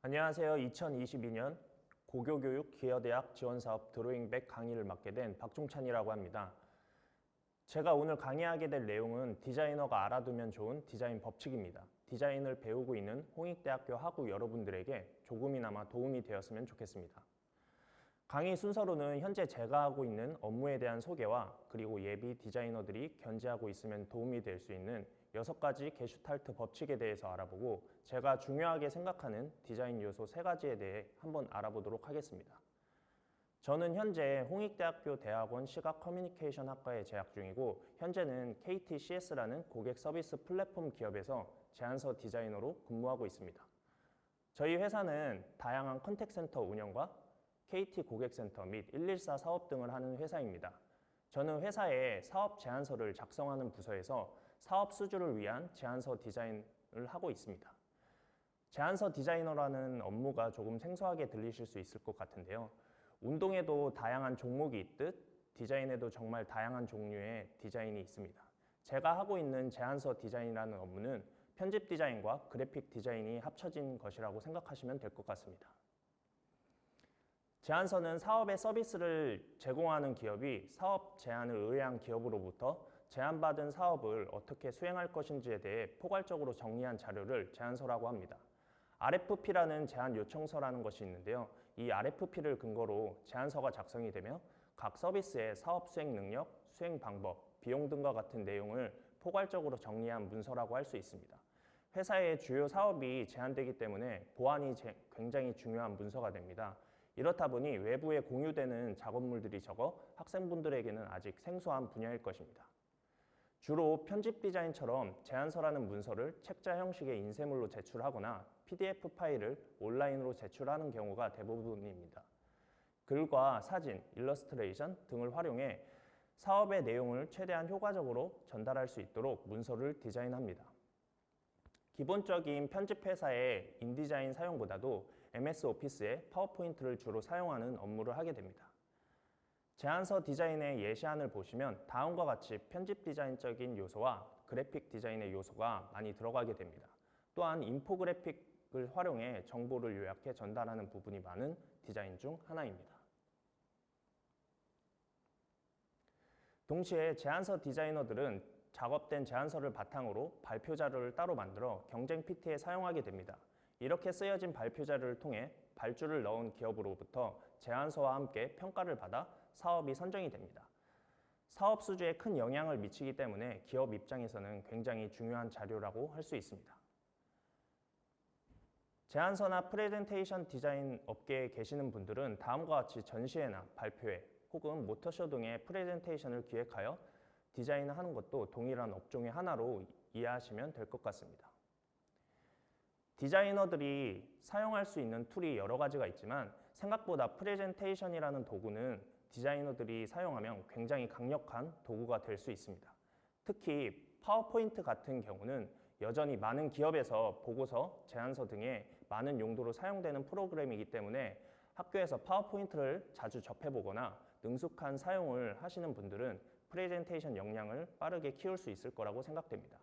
안녕하세요. 2022년 고교교육 기여대학 지원사업 드로잉백 강의를 맡게 된 박종찬이라고 합니다. 제가 오늘 강의하게 될 내용은 디자이너가 알아두면 좋은 디자인 법칙입니다. 디자인을 배우고 있는 홍익대학교 학우 여러분들에게 조금이나마 도움이 되었으면 좋겠습니다. 강의 순서로는 현재 제가 하고 있는 업무에 대한 소개와 그리고 예비 디자이너들이 견지하고 있으면 도움이 될 수 있는 6가지 게슈탈트 법칙에 대해서 알아보고 제가 중요하게 생각하는 디자인 요소 3가지에 대해 한번 알아보도록 하겠습니다. 저는 현재 홍익대학교 대학원 시각 커뮤니케이션 학과에 재학 중이고 현재는 KTCS라는 고객 서비스 플랫폼 기업에서 제안서 디자이너로 근무하고 있습니다. 저희 회사는 다양한 컨택센터 운영과 KT 고객센터 및 114 사업 등을 하는 회사입니다. 저는 회사에 사업 제안서를 작성하는 부서에서 사업 수주를 위한 제안서 디자인을 하고 있습니다. 제안서 디자이너라는 업무가 조금 생소하게 들리실 수 있을 것 같은데요. 운동에도 다양한 종목이 있듯 디자인에도 정말 다양한 종류의 디자인이 있습니다. 제가 하고 있는 제안서 디자인이라는 업무는 편집 디자인과 그래픽 디자인이 합쳐진 것이라고 생각하시면 될 것 같습니다. 제안서는 사업의 서비스를 제공하는 기업이 사업 제안을 의뢰한 기업으로부터 제안받은 사업을 어떻게 수행할 것인지에 대해 포괄적으로 정리한 자료를 제안서라고 합니다. RFP라는 제안 요청서라는 것이 있는데요. 이 RFP를 근거로 제안서가 작성이 되며 각 서비스의 사업 수행 능력, 수행 방법, 비용 등과 같은 내용을 포괄적으로 정리한 문서라고 할 수 있습니다. 회사의 주요 사업이 제안되기 때문에 보안이 굉장히 중요한 문서가 됩니다. 이렇다 보니 외부에 공유되는 작업물들이 적어 학생분들에게는 아직 생소한 분야일 것입니다. 주로 편집 디자인처럼 제안서라는 문서를 책자 형식의 인쇄물로 제출하거나 PDF 파일을 온라인으로 제출하는 경우가 대부분입니다. 글과 사진, 일러스트레이션 등을 활용해 사업의 내용을 최대한 효과적으로 전달할 수 있도록 문서를 디자인합니다. 기본적인 편집 회사의 인디자인 사용보다도 MS 오피스의 파워포인트를 주로 사용하는 업무를 하게 됩니다. 제안서 디자인의 예시안을 보시면 다음과 같이 편집 디자인적인 요소와 그래픽 디자인의 요소가 많이 들어가게 됩니다. 또한 인포그래픽을 활용해 정보를 요약해 전달하는 부분이 많은 디자인 중 하나입니다. 동시에 제안서 디자이너들은 작업된 제안서를 바탕으로 발표 자료를 따로 만들어 경쟁 PT에 사용하게 됩니다. 이렇게 쓰여진 발표 자료를 통해 발주를 넣은 기업으로부터 제안서와 함께 평가를 받아 사업이 선정이 됩니다. 사업 수주에 큰 영향을 미치기 때문에 기업 입장에서는 굉장히 중요한 자료라고 할 수 있습니다. 제안서나 프레젠테이션 디자인 업계에 계시는 분들은 다음과 같이 전시회나 발표회 혹은 모터쇼 등의 프레젠테이션을 기획하여 디자인을 하는 것도 동일한 업종의 하나로 이해하시면 될 것 같습니다. 디자이너들이 사용할 수 있는 툴이 여러 가지가 있지만 생각보다 프레젠테이션이라는 도구는 디자이너들이 사용하면 굉장히 강력한 도구가 될 수 있습니다. 특히 파워포인트 같은 경우는 여전히 많은 기업에서 보고서, 제안서 등의 많은 용도로 사용되는 프로그램이기 때문에 학교에서 파워포인트를 자주 접해보거나 능숙한 사용을 하시는 분들은 프레젠테이션 역량을 빠르게 키울 수 있을 거라고 생각됩니다.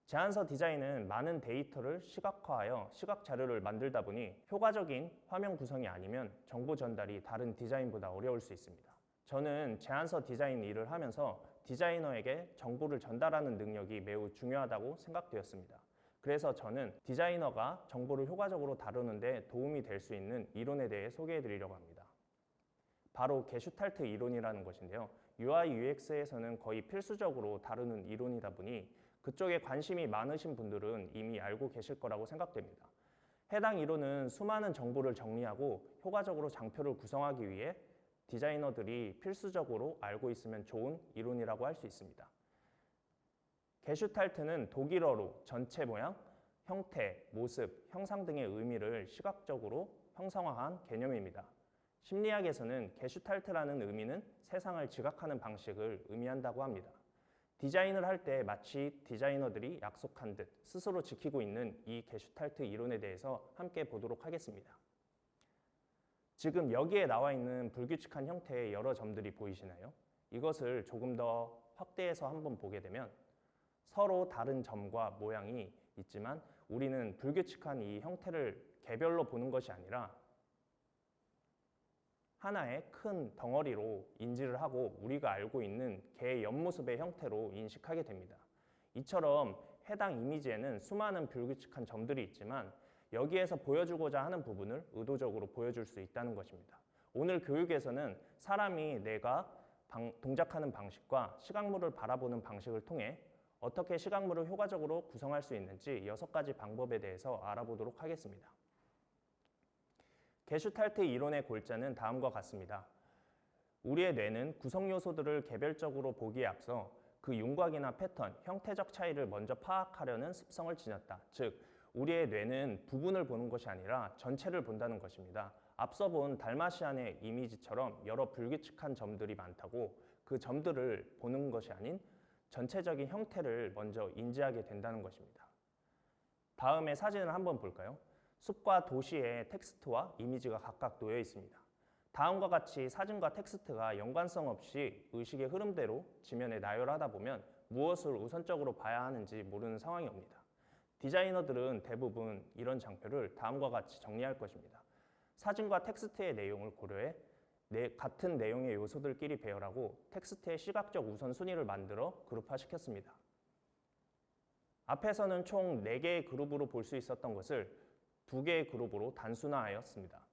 제안서 디자인은 많은 데이터를 시각화하여 시각 자료를 만들다 보니 효과적인 화면 구성이 아니면 정보 전달이 다른 디자인보다 어려울 수 있습니다. 저는 제안서 디자인 일을 하면서 디자이너에게 정보를 전달하는 능력이 매우 중요하다고 생각되었습니다. 그래서 저는 디자이너가 정보를 효과적으로 다루는 데 도움이 될 수 있는 이론에 대해 소개해 드리려고 합니다. 바로 게슈탈트 이론이라는 것인데요. UI, UX에서는 거의 필수적으로 다루는 이론이다 보니 그쪽에 관심이 많으신 분들은 이미 알고 계실 거라고 생각됩니다. 해당 이론은 수많은 정보를 정리하고 효과적으로 장표를 구성하기 위해 디자이너들이 필수적으로 알고 있으면 좋은 이론이라고 할 수 있습니다. 게슈탈트는 독일어로 전체 모양, 형태, 모습, 형상 등의 의미를 시각적으로 형상화한 개념입니다. 심리학에서는 게슈탈트라는 의미는 세상을 지각하는 방식을 의미한다고 합니다. 디자인을 할 때 마치 디자이너들이 약속한 듯 스스로 지키고 있는 이 게슈탈트 이론에 대해서 함께 보도록 하겠습니다. 지금 여기에 나와 있는 불규칙한 형태의 여러 점들이 보이시나요? 이것을 조금 더 확대해서 한번 보게 되면 서로 다른 점과 모양이 있지만 우리는 불규칙한 이 형태를 개별로 보는 것이 아니라 하나의 큰 덩어리로 인지를 하고 우리가 알고 있는 개의 옆모습의 형태로 인식하게 됩니다. 이처럼 해당 이미지에는 수많은 불규칙한 점들이 있지만 여기에서 보여주고자 하는 부분을 의도적으로 보여줄 수 있다는 것입니다. 오늘 교육에서는 사람이 내가 동작하는 방식과 시각물을 바라보는 방식을 통해 어떻게 시각물을 효과적으로 구성할 수 있는지 6가지 방법에 대해서 알아보도록 하겠습니다. 게슈탈트 이론의 골자는 다음과 같습니다. 우리의 뇌는 구성 요소들을 개별적으로 보기에 앞서 그 윤곽이나 패턴, 형태적 차이를 먼저 파악하려는 습성을 지녔다. 즉, 우리의 뇌는 부분을 보는 것이 아니라 전체를 본다는 것입니다. 앞서 본 달마시안의 이미지처럼 여러 불규칙한 점들이 많다고 그 점들을 보는 것이 아닌 전체적인 형태를 먼저 인지하게 된다는 것입니다. 다음에 사진을 한번 볼까요? 숲과 도시의 텍스트와 이미지가 각각 놓여 있습니다. 다음과 같이 사진과 텍스트가 연관성 없이 의식의 흐름대로 지면에 나열하다 보면 무엇을 우선적으로 봐야 하는지 모르는 상황이 옵니다. 디자이너들은 대부분 이런 장표를 다음과 같이 정리할 것입니다. 사진과 텍스트의 내용을 고려해 같은 내용의 요소들끼리 배열하고 텍스트의 시각적 우선순위를 만들어 그룹화시켰습니다. 앞에서는 총 4개의 그룹으로 볼 수 있었던 것을 2개의 그룹으로 단순화하였습니다.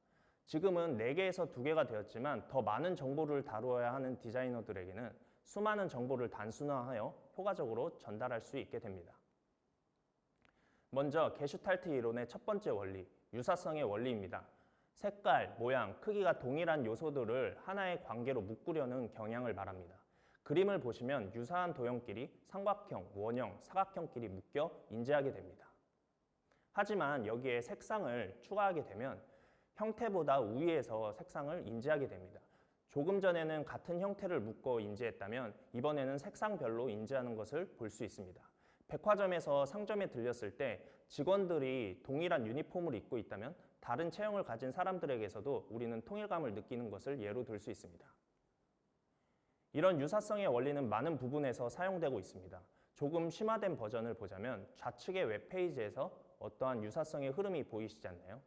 지금은 4개에서 2개가 되었지만 더 많은 정보를 다루어야 하는 디자이너들에게는 수많은 정보를 단순화하여 효과적으로 전달할 수 있게 됩니다. 먼저 게슈탈트 이론의 첫 번째 원리, 유사성의 원리입니다. 색깔, 모양, 크기가 동일한 요소들을 하나의 관계로 묶으려는 경향을 말합니다. 그림을 보시면 유사한 도형끼리 삼각형, 원형, 사각형끼리 묶여 인지하게 됩니다. 하지만 여기에 색상을 추가하게 되면 형태보다 우위에서 색상을 인지하게 됩니다. 조금 전에는 같은 형태를 묶어 인지했다면 이번에는 색상별로 인지하는 것을 볼 수 있습니다. 백화점에서 상점에 들렸을 때 직원들이 동일한 유니폼을 입고 있다면 다른 체형을 가진 사람들에게서도 우리는 통일감을 느끼는 것을 예로 들 수 있습니다. 이런 유사성의 원리는 많은 부분에서 사용되고 있습니다. 조금 심화된 버전을 보자면 좌측의 웹페이지에서 어떠한 유사성의 흐름이 보이시지 않나요?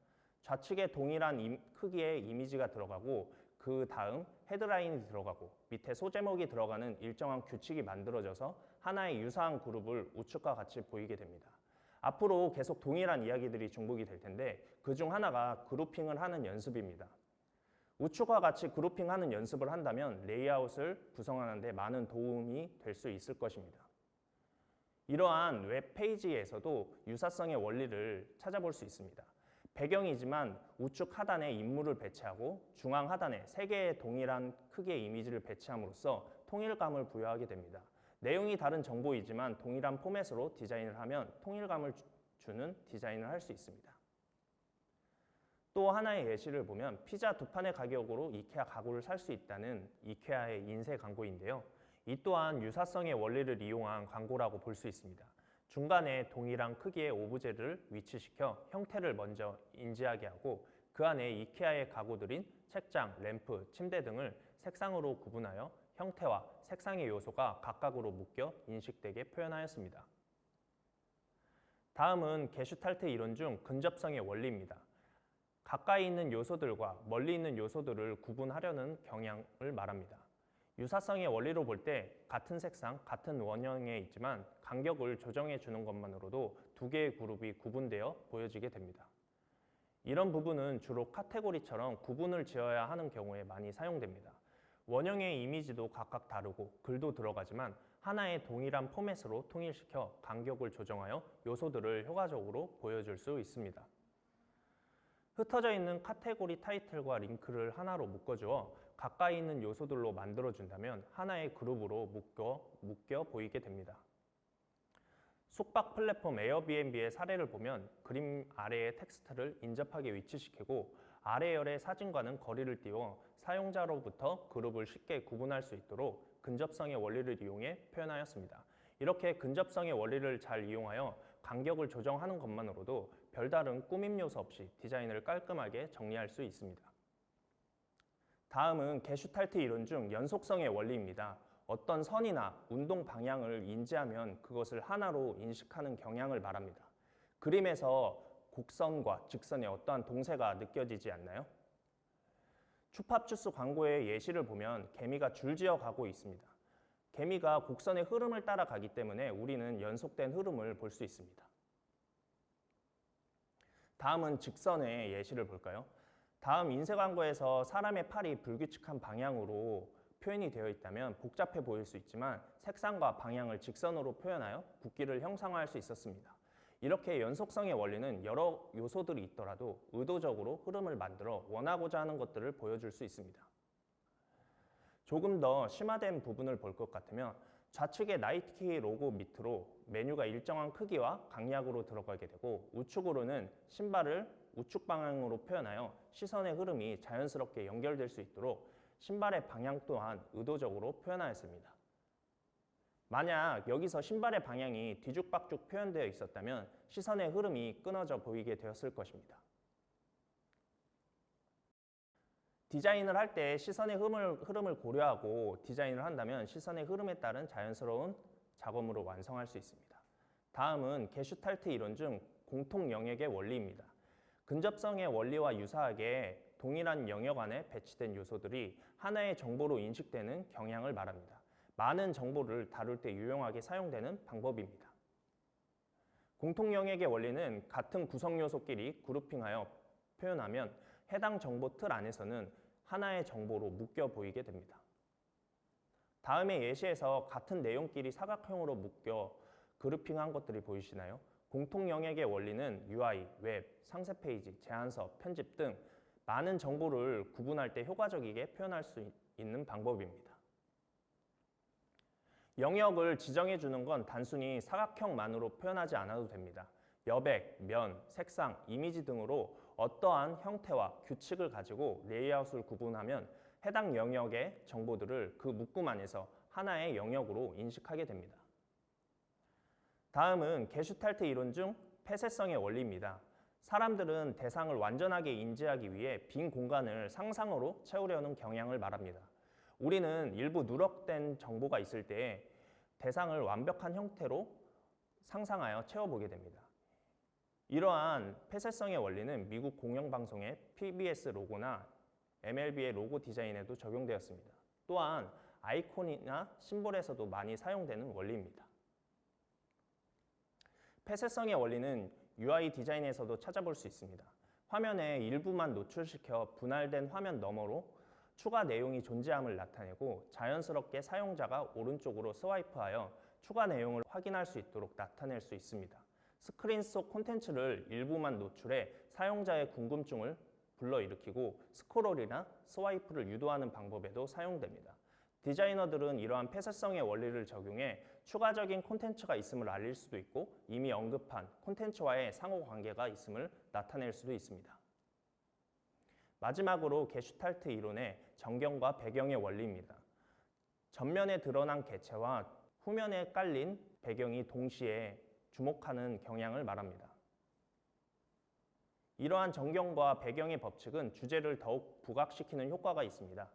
좌측에 동일한 크기의 이미지가 들어가고 그 다음 헤드라인이 들어가고 밑에 소제목이 들어가는 일정한 규칙이 만들어져서 하나의 유사한 그룹을 우측과 같이 보이게 됩니다. 앞으로 계속 동일한 이야기들이 중복이 될 텐데 그중 하나가 그룹핑을 하는 연습입니다. 우측과 같이 그룹핑하는 연습을 한다면 레이아웃을 구성하는 데 많은 도움이 될 수 있을 것입니다. 이러한 웹페이지에서도 유사성의 원리를 찾아볼 수 있습니다. 배경이지만 우측 하단에 인물을 배치하고 중앙 하단에 3개의 동일한 크기의 이미지를 배치함으로써 통일감을 부여하게 됩니다. 내용이 다른 정보이지만 동일한 포맷으로 디자인을 하면 통일감을 주는 디자인을 할 수 있습니다. 또 하나의 예시를 보면 피자 2판의 가격으로 이케아 가구를 살 수 있다는 이케아의 인쇄 광고인데요. 이 또한 유사성의 원리를 이용한 광고라고 볼 수 있습니다. 중간에 동일한 크기의 오브제를 위치시켜 형태를 먼저 인지하게 하고 그 안에 이케아의 가구들인 책장, 램프, 침대 등을 색상으로 구분하여 형태와 색상의 요소가 각각으로 묶여 인식되게 표현하였습니다. 다음은 게슈탈트 이론 중 근접성의 원리입니다. 가까이 있는 요소들과 멀리 있는 요소들을 구분하려는 경향을 말합니다. 유사성의 원리로 볼 때 같은 색상, 같은 원형에 있지만 간격을 조정해 주는 것만으로도 2개의 그룹이 구분되어 보여지게 됩니다. 이런 부분은 주로 카테고리처럼 구분을 지어야 하는 경우에 많이 사용됩니다. 원형의 이미지도 각각 다르고 글도 들어가지만 하나의 동일한 포맷으로 통일시켜 간격을 조정하여 요소들을 효과적으로 보여줄 수 있습니다. 흩어져 있는 카테고리 타이틀과 링크를 하나로 묶어주어 가까이 있는 요소들로 만들어준다면 하나의 그룹으로 묶여 보이게 됩니다. 숙박 플랫폼 에어비앤비의 사례를 보면 그림 아래의 텍스트를 인접하게 위치시키고 아래열의 사진과는 거리를 띄워 사용자로부터 그룹을 쉽게 구분할 수 있도록 근접성의 원리를 이용해 표현하였습니다. 이렇게 근접성의 원리를 잘 이용하여 간격을 조정하는 것만으로도 별다른 꾸밈 요소 없이 디자인을 깔끔하게 정리할 수 있습니다. 다음은 게슈탈트 이론 중 연속성의 원리입니다. 어떤 선이나 운동 방향을 인지하면 그것을 하나로 인식하는 경향을 말합니다. 그림에서 곡선과 직선의 어떠한 동세가 느껴지지 않나요? 추팝주스 광고의 예시를 보면 개미가 줄지어 가고 있습니다. 개미가 곡선의 흐름을 따라가기 때문에 우리는 연속된 흐름을 볼 수 있습니다. 다음은 직선의 예시를 볼까요? 다음 인쇄 광고에서 사람의 팔이 불규칙한 방향으로 표현이 되어 있다면 복잡해 보일 수 있지만 색상과 방향을 직선으로 표현하여 굵기를 형상화할 수 있었습니다. 이렇게 연속성의 원리는 여러 요소들이 있더라도 의도적으로 흐름을 만들어 원하고자 하는 것들을 보여줄 수 있습니다. 조금 더 심화된 부분을 볼 것 같으면 좌측의 나이키 로고 밑으로 메뉴가 일정한 크기와 강약으로 들어가게 되고 우측으로는 신발을 우측 방향으로 표현하여 시선의 흐름이 자연스럽게 연결될 수 있도록 신발의 방향 또한 의도적으로 표현하였습니다. 만약 여기서 신발의 방향이 뒤죽박죽 표현되어 있었다면 시선의 흐름이 끊어져 보이게 되었을 것입니다. 디자인을 할 때 시선의 흐름을 고려하고 디자인을 한다면 시선의 흐름에 따른 자연스러운 작업으로 완성할 수 있습니다. 다음은 게슈탈트 이론 중 공통 영역의 원리입니다. 근접성의 원리와 유사하게 동일한 영역 안에 배치된 요소들이 하나의 정보로 인식되는 경향을 말합니다. 많은 정보를 다룰 때 유용하게 사용되는 방법입니다. 공통 영역의 원리는 같은 구성 요소끼리 그룹핑하여 표현하면 해당 정보 틀 안에서는 하나의 정보로 묶여 보이게 됩니다. 다음의 예시에서 같은 내용끼리 사각형으로 묶여 그룹핑한 것들이 보이시나요? 공통 영역의 원리는 UI, 웹, 상세 페이지, 제안서, 편집 등 많은 정보를 구분할 때 효과적이게 표현할 수 있는 방법입니다. 영역을 지정해 주는 건 단순히 사각형만으로 표현하지 않아도 됩니다. 여백, 면, 색상, 이미지 등으로 어떠한 형태와 규칙을 가지고 레이아웃을 구분하면 해당 영역의 정보들을 그 묶음 안에서 하나의 영역으로 인식하게 됩니다. 다음은 게슈탈트 이론 중 폐쇄성의 원리입니다. 사람들은 대상을 완전하게 인지하기 위해 빈 공간을 상상으로 채우려는 경향을 말합니다. 우리는 일부 누락된 정보가 있을 때 대상을 완벽한 형태로 상상하여 채워보게 됩니다. 이러한 폐쇄성의 원리는 미국 공영방송의 PBS 로고나 MLB의 로고 디자인에도 적용되었습니다. 또한 아이콘이나 심볼에서도 많이 사용되는 원리입니다. 폐쇄성의 원리는 UI 디자인에서도 찾아볼 수 있습니다. 화면의 일부만 노출시켜 분할된 화면 너머로 추가 내용이 존재함을 나타내고 자연스럽게 사용자가 오른쪽으로 스와이프하여 추가 내용을 확인할 수 있도록 나타낼 수 있습니다. 스크린 속 콘텐츠를 일부만 노출해 사용자의 궁금증을 불러일으키고 스크롤이나 스와이프를 유도하는 방법에도 사용됩니다. 디자이너들은 이러한 폐쇄성의 원리를 적용해 추가적인 콘텐츠가 있음을 알릴 수도 있고 이미 언급한 콘텐츠와의 상호관계가 있음을 나타낼 수도 있습니다. 마지막으로 게슈탈트 이론의 전경과 배경의 원리입니다. 전면에 드러난 개체와 후면에 깔린 배경이 동시에 주목하는 경향을 말합니다. 이러한 전경과 배경의 법칙은 주제를 더욱 부각시키는 효과가 있습니다.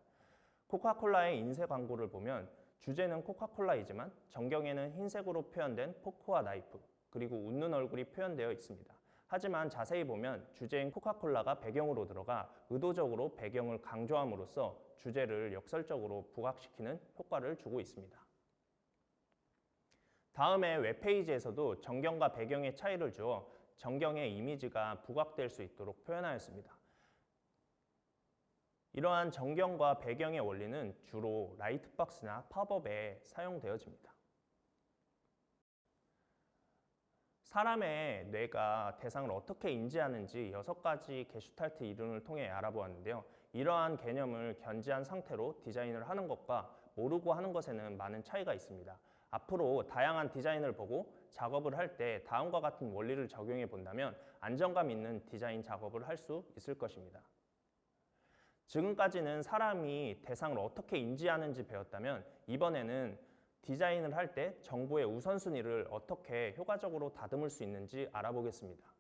코카콜라의 인쇄 광고를 보면 주제는 코카콜라이지만 전경에는 흰색으로 표현된 포크와 나이프, 그리고 웃는 얼굴이 표현되어 있습니다. 하지만 자세히 보면 주제인 코카콜라가 배경으로 들어가 의도적으로 배경을 강조함으로써 주제를 역설적으로 부각시키는 효과를 주고 있습니다. 다음에 웹페이지에서도 전경과 배경의 차이를 주어 전경의 이미지가 부각될 수 있도록 표현하였습니다. 이러한 전경과 배경의 원리는 주로 라이트박스나 팝업에 사용되어집니다. 사람의 뇌가 대상을 어떻게 인지하는지 6가지 게슈탈트 이론을 통해 알아보았는데요. 이러한 개념을 견지한 상태로 디자인을 하는 것과 모르고 하는 것에는 많은 차이가 있습니다. 앞으로 다양한 디자인을 보고 작업을 할 때 다음과 같은 원리를 적용해 본다면 안정감 있는 디자인 작업을 할 수 있을 것입니다. 지금까지는 사람이 대상을 어떻게 인지하는지 배웠다면 이번에는 디자인을 할 때 정보의 우선순위를 어떻게 효과적으로 다듬을 수 있는지 알아보겠습니다.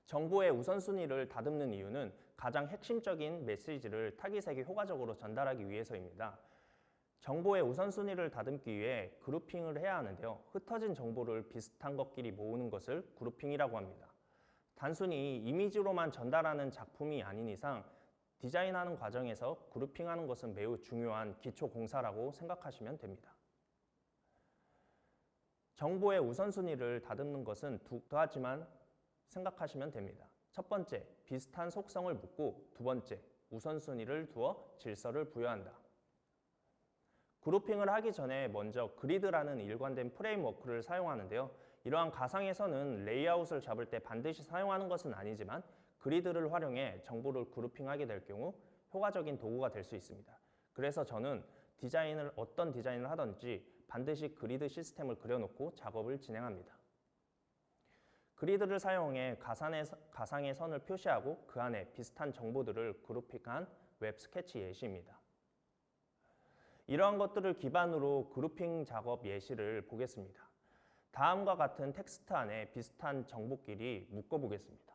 정보의 우선순위를 다듬는 이유는 가장 핵심적인 메시지를 타깃에게 효과적으로 전달하기 위해서입니다. 정보의 우선순위를 다듬기 위해 그룹핑을 해야 하는데요. 흩어진 정보를 비슷한 것끼리 모으는 것을 그룹핑이라고 합니다. 단순히 이미지로만 전달하는 작품이 아닌 이상 디자인하는 과정에서 그룹핑하는 것은 매우 중요한 기초 공사라고 생각하시면 됩니다. 정보의 우선순위를 다듬는 것은 두 가지만 생각하시면 됩니다. 첫 번째, 비슷한 속성을 묻고 두 번째, 우선순위를 두어 질서를 부여한다. 그룹핑을 하기 전에 먼저 그리드라는 일관된 프레임워크를 사용하는데요. 이러한 가상에서는 레이아웃을 잡을 때 반드시 사용하는 것은 아니지만 그리드를 활용해 정보를 그룹핑하게 될 경우 효과적인 도구가 될 수 있습니다. 그래서 저는 어떤 디자인을 하든지 반드시 그리드 시스템을 그려놓고 작업을 진행합니다. 그리드를 사용해 가상의 선을 표시하고 그 안에 비슷한 정보들을 그룹핑한 웹 스케치 예시입니다. 이러한 것들을 기반으로 그룹핑 작업 예시를 보겠습니다. 다음과 같은 텍스트 안에 비슷한 정보끼리 묶어보겠습니다.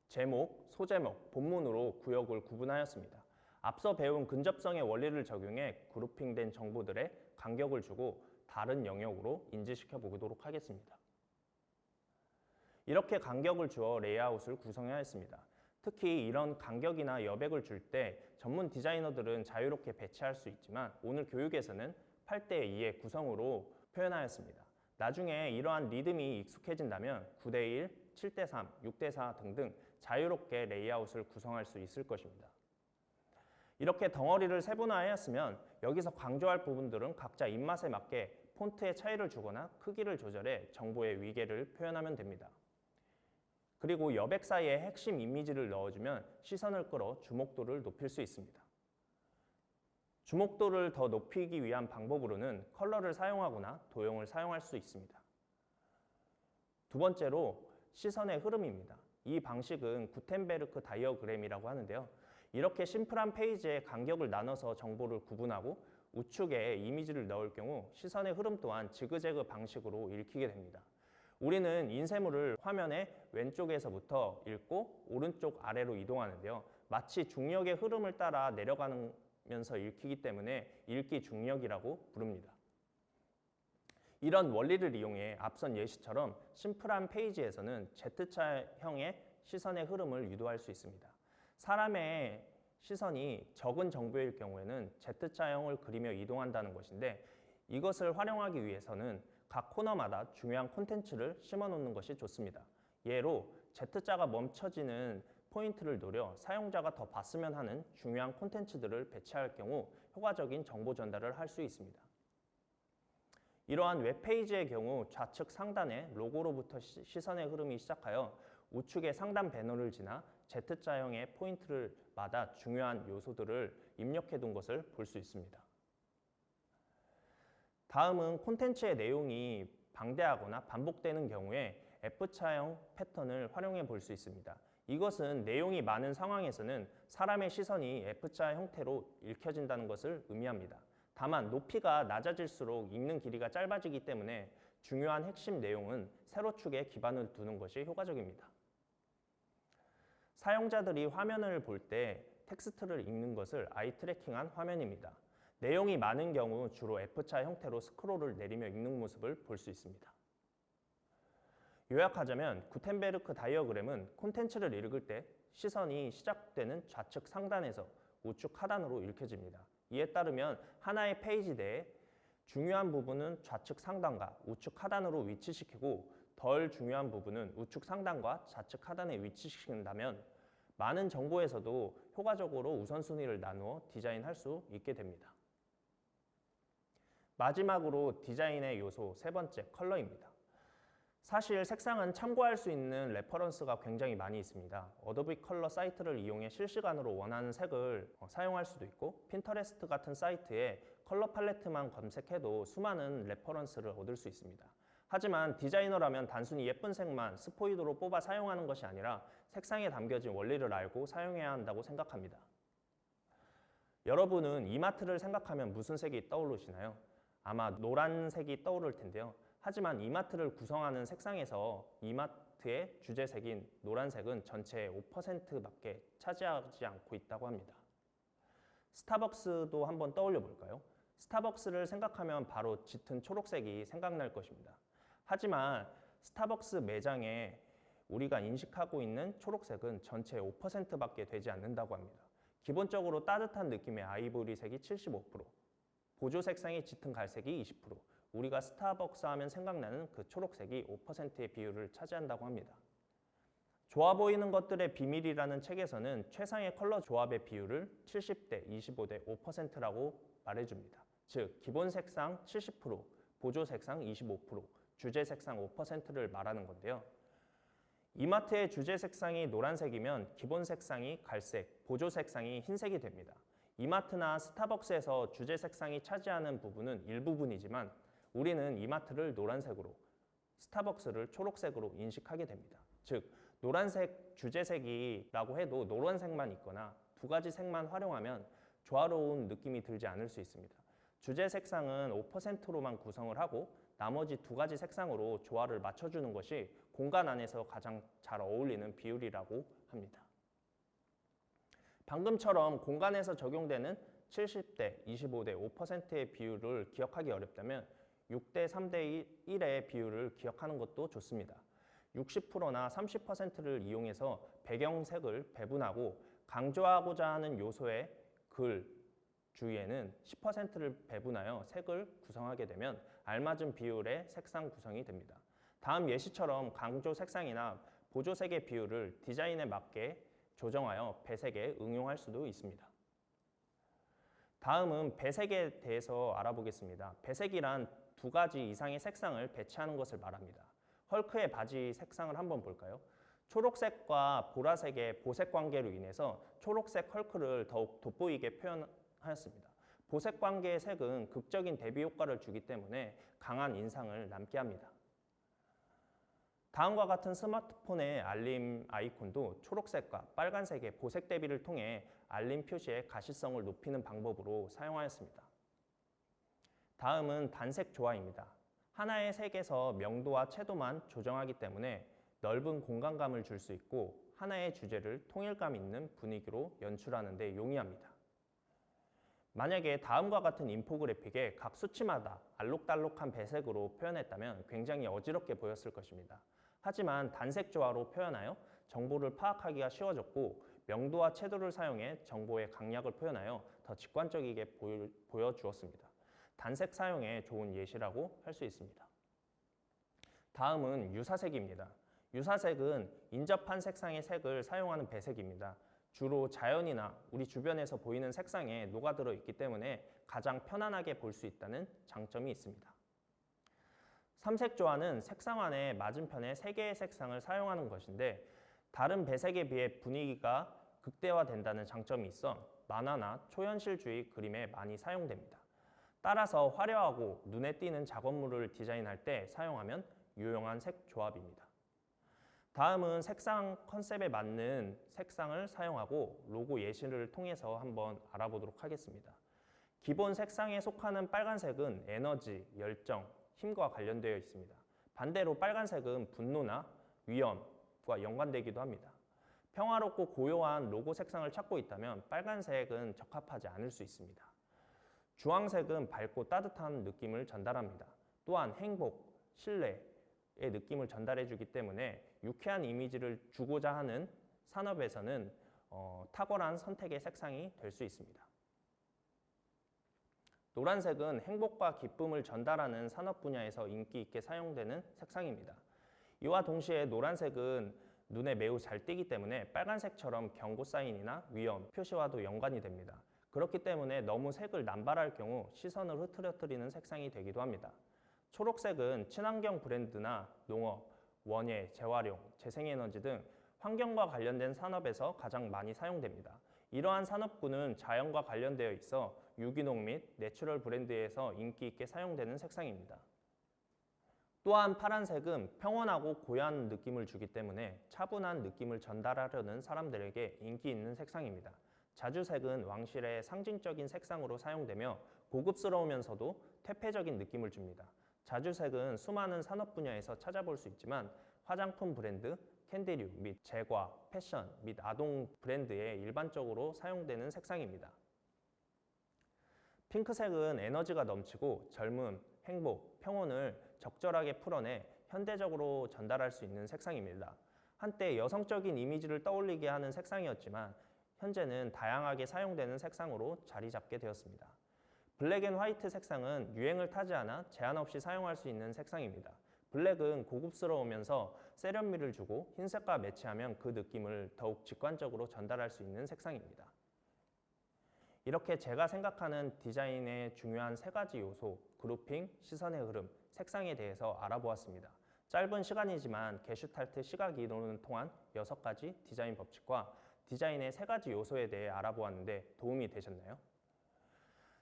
제목, 소제목, 본문으로 구역을 구분하였습니다. 앞서 배운 근접성의 원리를 적용해 그룹핑된 정보들의 간격을 주고 다른 영역으로 인지시켜 보도록 하겠습니다. 이렇게 간격을 주어 레이아웃을 구성하였습니다. 특히 이런 간격이나 여백을 줄 때 전문 디자이너들은 자유롭게 배치할 수 있지만 오늘 교육에서는 8:2의 구성으로 표현하였습니다. 나중에 이러한 리듬이 익숙해진다면 9:1, 7:3, 6:4 등등 자유롭게 레이아웃을 구성할 수 있을 것입니다. 이렇게 덩어리를 세분화하였으면 여기서 강조할 부분들은 각자 입맛에 맞게 폰트의 차이를 주거나 크기를 조절해 정보의 위계를 표현하면 됩니다. 그리고 여백 사이에 핵심 이미지를 넣어주면 시선을 끌어 주목도를 높일 수 있습니다. 주목도를 더 높이기 위한 방법으로는 컬러를 사용하거나 도형을 사용할 수 있습니다. 두 번째로 시선의 흐름입니다. 이 방식은 구텐베르크 다이어그램이라고 하는데요. 이렇게 심플한 페이지에 간격을 나눠서 정보를 구분하고 우측에 이미지를 넣을 경우 시선의 흐름 또한 지그재그 방식으로 읽히게 됩니다. 우리는 인쇄물을 화면의 왼쪽에서부터 읽고 오른쪽 아래로 이동하는데요. 마치 중력의 흐름을 따라 내려가면서 읽히기 때문에 읽기 중력이라고 부릅니다. 이런 원리를 이용해 앞선 예시처럼 심플한 페이지에서는 Z자형의 시선의 흐름을 유도할 수 있습니다. 사람의 시선이 적은 정보일 경우에는 Z자형을 그리며 이동한다는 것인데 이것을 활용하기 위해서는 각 코너마다 중요한 콘텐츠를 심어놓는 것이 좋습니다. 예로 Z자가 멈춰지는 포인트를 노려 사용자가 더 봤으면 하는 중요한 콘텐츠들을 배치할 경우 효과적인 정보 전달을 할 수 있습니다. 이러한 웹페이지의 경우 좌측 상단에 로고로부터 시선의 흐름이 시작하여 우측의 상단 배너를 지나 Z자형의 포인트마다 중요한 요소들을 입력해 둔 것을 볼 수 있습니다. 다음은 콘텐츠의 내용이 방대하거나 반복되는 경우에 F자형 패턴을 활용해 볼 수 있습니다. 이것은 내용이 많은 상황에서는 사람의 시선이 F자 형태로 읽혀진다는 것을 의미합니다. 다만 높이가 낮아질수록 읽는 길이가 짧아지기 때문에 중요한 핵심 내용은 세로축에 기반을 두는 것이 효과적입니다. 사용자들이 화면을 볼 때 텍스트를 읽는 것을 아이 트래킹한 화면입니다. 내용이 많은 경우 주로 F자 형태로 스크롤을 내리며 읽는 모습을 볼 수 있습니다. 요약하자면 구텐베르크 다이어그램은 콘텐츠를 읽을 때 시선이 시작되는 좌측 상단에서 우측 하단으로 읽혀집니다. 이에 따르면 하나의 페이지 내에 중요한 부분은 좌측 상단과 우측 하단으로 위치시키고 덜 중요한 부분은 우측 상단과 좌측 하단에 위치시킨다면 많은 정보에서도 효과적으로 우선순위를 나누어 디자인할 수 있게 됩니다. 마지막으로 디자인의 요소 세 번째, 컬러입니다. 사실 색상은 참고할 수 있는 레퍼런스가 굉장히 많이 있습니다. 어도비 컬러 사이트를 이용해 실시간으로 원하는 색을 사용할 수도 있고 핀터레스트 같은 사이트에 컬러 팔레트만 검색해도 수많은 레퍼런스를 얻을 수 있습니다. 하지만 디자이너라면 단순히 예쁜 색만 스포이드로 뽑아 사용하는 것이 아니라 색상에 담겨진 원리를 알고 사용해야 한다고 생각합니다. 여러분은 이마트를 생각하면 무슨 색이 떠오르시나요? 아마 노란색이 떠오를 텐데요. 하지만 이마트를 구성하는 색상에서 이마트의 주제색인 노란색은 전체의 5%밖에 차지하지 않고 있다고 합니다. 스타벅스도 한번 떠올려 볼까요? 스타벅스를 생각하면 바로 짙은 초록색이 생각날 것입니다. 하지만 스타벅스 매장에 우리가 인식하고 있는 초록색은 전체의 5%밖에 되지 않는다고 합니다. 기본적으로 따뜻한 느낌의 아이보리색이 75%, 보조 색상의 짙은 갈색이 20%, 우리가 스타벅스 하면 생각나는 그 초록색이 5%의 비율을 차지한다고 합니다. 좋아 보이는 것들의 비밀이라는 책에서는 최상의 컬러 조합의 비율을 70대 25대 5%라고 말해줍니다. 즉, 기본 색상 70%, 보조 색상 25%, 주제 색상 5%를 말하는 건데요. 이마트의 주제 색상이 노란색이면 기본 색상이 갈색, 보조 색상이 흰색이 됩니다. 이마트나 스타벅스에서 주제 색상이 차지하는 부분은 일부분이지만 우리는 이마트를 노란색으로, 스타벅스를 초록색으로 인식하게 됩니다. 즉, 노란색 주제색이라고 해도 노란색만 있거나 두 가지 색만 활용하면 조화로운 느낌이 들지 않을 수 있습니다. 주제 색상은 5%로만 구성을 하고 나머지 두 가지 색상으로 조화를 맞춰주는 것이 공간 안에서 가장 잘 어울리는 비율이라고 합니다. 방금처럼 공간에서 적용되는 70대 25대 5%의 비율을 기억하기 어렵다면 6대 3대 1의 비율을 기억하는 것도 좋습니다. 60%나 30%를 이용해서 배경색을 배분하고 강조하고자 하는 요소의 글 주위에는 10%를 배분하여 색을 구성하게 되면 알맞은 비율의 색상 구성이 됩니다. 다음 예시처럼 강조 색상이나 보조색의 비율을 디자인에 맞게 조정하여 배색에 응용할 수도 있습니다. 다음은 배색에 대해서 알아보겠습니다. 배색이란 두 가지 이상의 색상을 배치하는 것을 말합니다. 헐크의 바지 색상을 한번 볼까요? 초록색과 보라색의 보색 관계로 인해서 초록색 헐크를 더욱 돋보이게 표현하였습니다. 보색 관계의 색은 극적인 대비 효과를 주기 때문에 강한 인상을 남게 합니다. 다음과 같은 스마트폰의 알림 아이콘도 초록색과 빨간색의 보색 대비를 통해 알림 표시의 가시성을 높이는 방법으로 사용하였습니다. 다음은 단색 조화입니다. 하나의 색에서 명도와 채도만 조정하기 때문에 넓은 공간감을 줄 수 있고 하나의 주제를 통일감 있는 분위기로 연출하는 데 용이합니다. 만약에 다음과 같은 인포그래픽에 각 수치마다 알록달록한 배색으로 표현했다면 굉장히 어지럽게 보였을 것입니다. 하지만 단색 조화로 표현하여 정보를 파악하기가 쉬워졌고 명도와 채도를 사용해 정보의 강약을 표현하여 더 직관적이게 보여주었습니다. 단색 사용에 좋은 예시라고 할 수 있습니다. 다음은 유사색입니다. 유사색은 인접한 색상의 색을 사용하는 배색입니다. 주로 자연이나 우리 주변에서 보이는 색상에 녹아들어 있기 때문에 가장 편안하게 볼 수 있다는 장점이 있습니다. 삼색 조화는 색상 안에 맞은편에 3개의 색상을 사용하는 것인데 다른 배색에 비해 분위기가 극대화된다는 장점이 있어 만화나 초현실주의 그림에 많이 사용됩니다. 따라서 화려하고 눈에 띄는 작업물을 디자인할 때 사용하면 유용한 색 조합입니다. 다음은 색상 컨셉에 맞는 색상을 사용하고 로고 예시를 통해서 한번 알아보도록 하겠습니다. 기본 색상에 속하는 빨간색은 에너지, 열정, 힘과 관련되어 있습니다. 반대로 빨간색은 분노나 위험과 연관되기도 합니다. 평화롭고 고요한 로고 색상을 찾고 있다면 빨간색은 적합하지 않을 수 있습니다. 주황색은 밝고 따뜻한 느낌을 전달합니다. 또한 행복, 신뢰의 느낌을 전달해주기 때문에 유쾌한 이미지를 주고자 하는 산업에서는 탁월한 선택의 색상이 될 수 있습니다. 노란색은 행복과 기쁨을 전달하는 산업 분야에서 인기 있게 사용되는 색상입니다. 이와 동시에 노란색은 눈에 매우 잘 띄기 때문에 빨간색처럼 경고 사인이나 위험 표시와도 연관이 됩니다. 그렇기 때문에 너무 색을 남발할 경우 시선을 흐트러뜨리는 색상이 되기도 합니다. 초록색은 친환경 브랜드나 농업, 원예, 재활용, 재생에너지 등 환경과 관련된 산업에서 가장 많이 사용됩니다. 이러한 산업군은 자연과 관련되어 있어 유기농 및 내추럴 브랜드에서 인기 있게 사용되는 색상입니다. 또한 파란색은 평온하고 고요한 느낌을 주기 때문에 차분한 느낌을 전달하려는 사람들에게 인기 있는 색상입니다. 자주색은 왕실의 상징적인 색상으로 사용되며 고급스러우면서도 퇴폐적인 느낌을 줍니다. 자주색은 수많은 산업 분야에서 찾아볼 수 있지만 화장품 브랜드, 캔디류 및 제과, 패션 및 아동 브랜드에 일반적으로 사용되는 색상입니다. 핑크색은 에너지가 넘치고 젊음, 행복, 평온을 적절하게 풀어내 현대적으로 전달할 수 있는 색상입니다. 한때 여성적인 이미지를 떠올리게 하는 색상이었지만 현재는 다양하게 사용되는 색상으로 자리 잡게 되었습니다. 블랙 앤 화이트 색상은 유행을 타지 않아 제한 없이 사용할 수 있는 색상입니다. 블랙은 고급스러우면서 세련미를 주고 흰색과 매치하면 그 느낌을 더욱 직관적으로 전달할 수 있는 색상입니다. 이렇게 제가 생각하는 디자인의 중요한 세 가지 요소, 그룹핑, 시선의 흐름, 색상에 대해서 알아보았습니다. 짧은 시간이지만 게슈탈트 시각 이론을 통한 6가지 디자인 법칙과 디자인의 세 가지 요소에 대해 알아보았는데 도움이 되셨나요?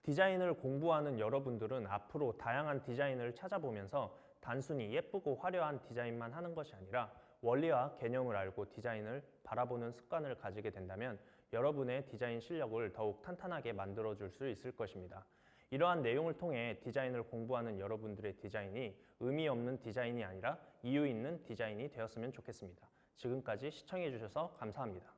디자인을 공부하는 여러분들은 앞으로 다양한 디자인을 찾아보면서 단순히 예쁘고 화려한 디자인만 하는 것이 아니라 원리와 개념을 알고 디자인을 바라보는 습관을 가지게 된다면 여러분의 디자인 실력을 더욱 탄탄하게 만들어줄 수 있을 것입니다. 이러한 내용을 통해 디자인을 공부하는 여러분들의 디자인이 의미 없는 디자인이 아니라 이유 있는 디자인이 되었으면 좋겠습니다. 지금까지 시청해 주셔서 감사합니다.